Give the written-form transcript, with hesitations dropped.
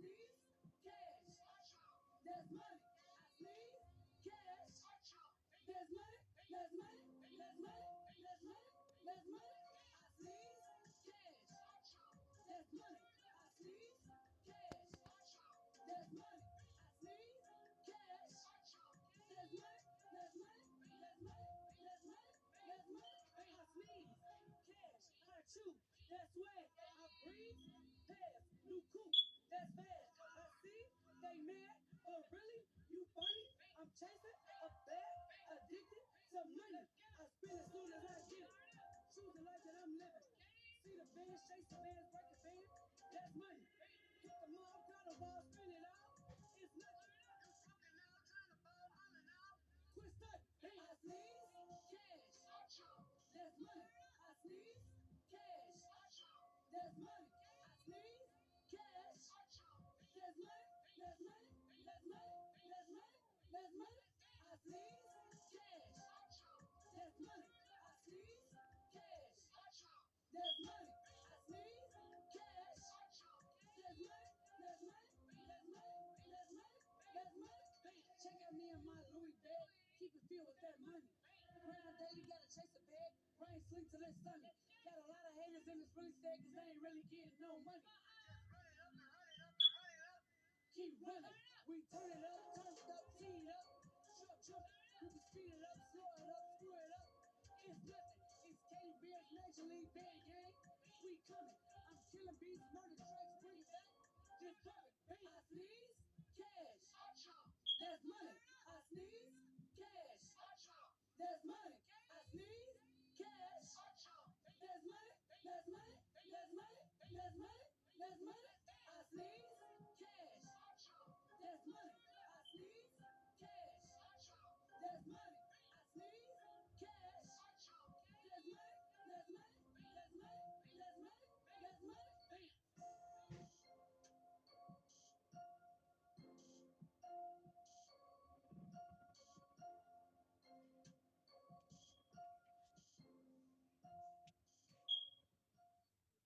sneeze, cash. There's money. I sneeze, cash. There's money. There's money. There's money. There's money. There's money. I sneeze, cash. There's money. I sneeze, cash. There's money. I sneeze, cash. There's money. There's money. There's money. There's money. There's money. I sneeze, cash. I chew. That's way I breathe. Pass. New coupe. That's fast. I see they mad, but really you funny. I'm chasing a bag, addicted to money. I spend as soon as I get it. Choose the life that I'm living. See the bands, chase the bands, break the band. That's money. Hit the mall, kind of ball, spin it all. It's nothing. You fucking out, trying to ball, hollering out. Quit studying. I sneeze, cash. There's money. I sneeze, cash. There's money. I sneeze, cash. There's money. There's money. There's money. There's money. There's money. I sneeze, cash. There's money. I sneeze, cash. There's money. I sneeze, cash. There's money. There's money. There's money. There's money. There's money. Check out me and my Louis bag. Keep it filled with that money. Grind daily, gotta chase a bag. Brain sleep till it's sunny. Got a lot of haters in this really sad cause they ain't really getting no money. Just run it up and run it up and run it up. Keep running. We turn it up, tee it up. Short jumping. We can speed it up, slow it up, screw it up. It's nothing. It's Katy Bears, Major League Band Gang. We coming. I'm killing beats, murder tracks, bring it back. Just drop it. I sneeze, cash. There's money. I sneeze, cash. There's money. I sneeze, cash. There's money. There's money. There's money. There's money. There's money. I sneeze, cash. There's money. I sneeze, cash. There's money. I sneeze, cash. There's money. There's money. There's money. There's money. There's money.